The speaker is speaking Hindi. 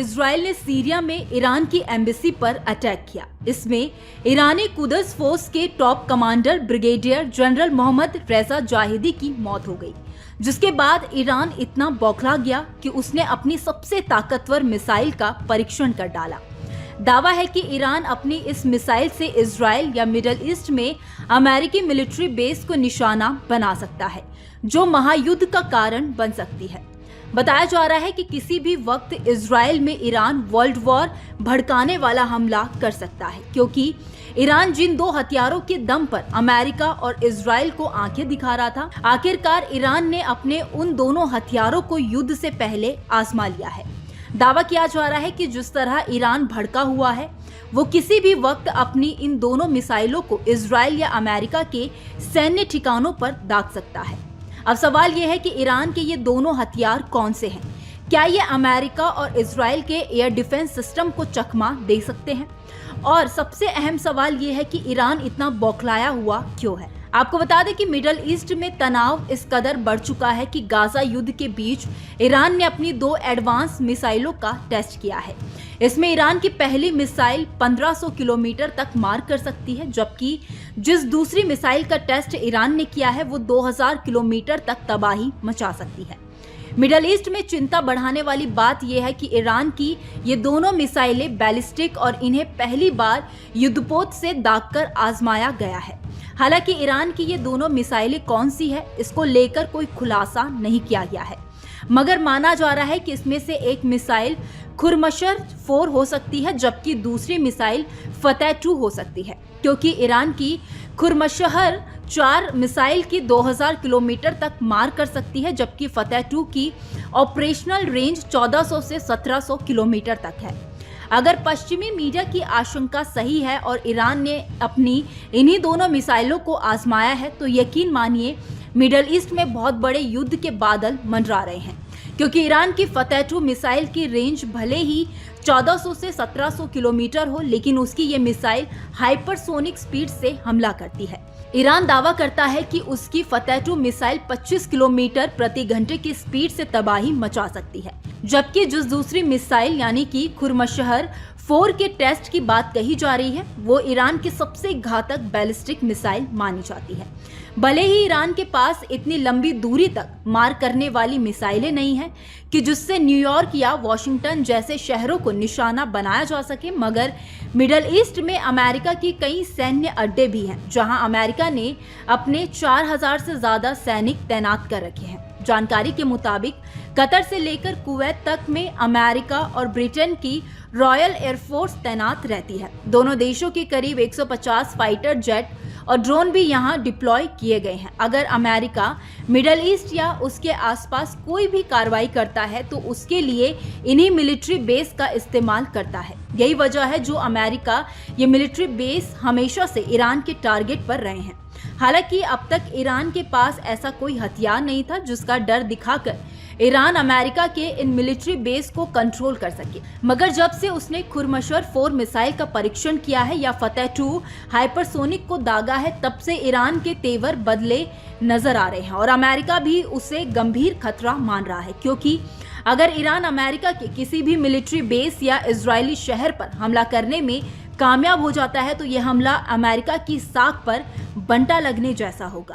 इजराइल ने सीरिया में ईरान की एम्बेसी पर अटैक किया। इसमें ईरानी कुद्स फोर्स के top commander brigadier general Mohammad Reza Zahedi की मौत हो गई, जिसके बाद ईरान इतना बौखला गया कि उसने अपनी सबसे ताकतवर मिसाइल का परीक्षण कर डाला। दावा है कि ईरान अपनी इस मिसाइल से इजराइल या मिडिल ईस्ट में अमेरिकी मिलिट्री बेस को निशाना बना सकता है, जो महायुद्ध का कारण बन सकती है। बताया जा रहा है कि किसी भी वक्त इजराइल में ईरान वर्ल्ड वॉर भड़काने वाला हमला कर सकता है, क्योंकि ईरान जिन दो हथियारों के दम पर अमेरिका और इजराइल को आंखें दिखा रहा था, आखिरकार ईरान ने अपने उन दोनों हथियारों को युद्ध से पहले आजमा लिया है। दावा किया जा रहा है कि जिस तरह ईरान भड़का हुआ है, वो किसी भी वक्त अपनी इन दोनों मिसाइलों को इजराइल या अमेरिका के सैन्य ठिकानों पर दाग सकता है। अब सवाल यह है कि ईरान के ये दोनों हथियार कौन से हैं? क्या ये अमेरिका और इजराइल के एयर डिफेंस सिस्टम को चकमा दे सकते हैं? और सबसे अहम सवाल ये है कि ईरान इतना बौखलाया हुआ क्यों है? आपको बता दें कि मिडल ईस्ट में तनाव इस कदर बढ़ चुका है कि गाजा युद्ध के बीच ईरान ने अपनी 2 एडवांस मिसाइलों का टेस्ट किया है। इसमें ईरान की पहली मिसाइल 1500 किलोमीटर तक मार कर सकती है, जबकि जिस दूसरी मिसाइल का टेस्ट ईरान ने किया है वो 2000 किलोमीटर तक तबाही मचा सकती है। मिडल ईस्ट में चिंता बढ़ाने वाली बात यह है कि ईरान की ये दोनों मिसाइलें बैलिस्टिक और इन्हें पहली बार युद्धपोत से दागकर आजमाया गया है। हालांकि ईरान की ये दोनों मिसाइलें कौन सी है, इसको लेकर कोई खुलासा नहीं किया गया है, मगर माना जा रहा है कि इसमें से एक मिसाइल खुरमशर 4 हो सकती है, जबकि दूसरी मिसाइल फतेह 2 हो सकती है, क्योंकि ईरान की खुरमशहर 4 मिसाइल की 2000 किलोमीटर तक मार कर सकती है, जबकि फतेह 2 की ऑपरेशनल रेंज 1400 से 1700 किलोमीटर तक है। अगर पश्चिमी मीडिया की आशंका सही है और ईरान ने अपनी इन्हीं दोनों मिसाइलों को आजमाया है, तो यकीन मानिए मिडल ईस्ट में बहुत बड़े युद्ध के बादल मंडरा रहे हैं, क्योंकि ईरान की फतेह 2 मिसाइल की रेंज भले ही 1400 से 1700 किलोमीटर हो, लेकिन उसकी ये मिसाइल हाइपरसोनिक स्पीड से हमला करती है। ईरान दावा करता है कि उसकी फतेह 2 मिसाइल 25 किलोमीटर प्रति घंटे की स्पीड से तबाही मचा सकती है, जबकि जिस दूसरी मिसाइल यानी कि खुरमशहर 4 के टेस्ट की बात कही जा रही है, वो ईरान की सबसे घातक बैलिस्टिक मिसाइल मानी जाती है। भले ही ईरान के पास इतनी लंबी दूरी तक मार करने वाली मिसाइलें नहीं हैं कि जिससे न्यूयॉर्क या वॉशिंगटन जैसे शहरों को निशाना बनाया जा सके, मगर मिडल ईस्ट में अमेरिका की कई सैन्य अड्डे भी हैं, जहां अमेरिका ने अपने 4000 से ज्यादा सैनिक तैनात कर रखे हैं। जानकारी के मुताबिक कतर से लेकर कुवैत तक में अमेरिका और ब्रिटेन की रॉयल एयरफोर्स तैनात रहती है। दोनों देशों के करीब 150 फाइटर जेट और ड्रोन भी यहां डिप्लॉय किए गए हैं। अगर अमेरिका मिडल ईस्ट या उसके आसपास कोई भी कार्रवाई करता है तो उसके लिए इन्हीं मिलिट्री बेस का इस्तेमाल करता है। यही वजह है जो अमेरिका ये मिलिट्री बेस हमेशा से ईरान के टारगेट पर रहे हैं। हालांकि अब तक ईरान के पास ऐसा कोई हथियार नहीं था जिसका डर दिखाकर ईरान अमेरिका के इन मिलिट्री बेस को कंट्रोल कर सके, मगर जब से उसने खुरमशर 4 मिसाइल का परीक्षण किया है या फतेह 2 हाइपरसोनिक को दागा है, तब से ईरान के तेवर बदले नजर आ रहे हैं और अमेरिका भी उसे गंभीर खतरा मान रहा है, क्योंकि अगर ईरान अमेरिका के किसी भी मिलिट्री बेस या इजरायली शहर पर हमला करने में कामयाब हो जाता है तो यह हमला अमेरिका की साख पर बंटा लगने जैसा होगा।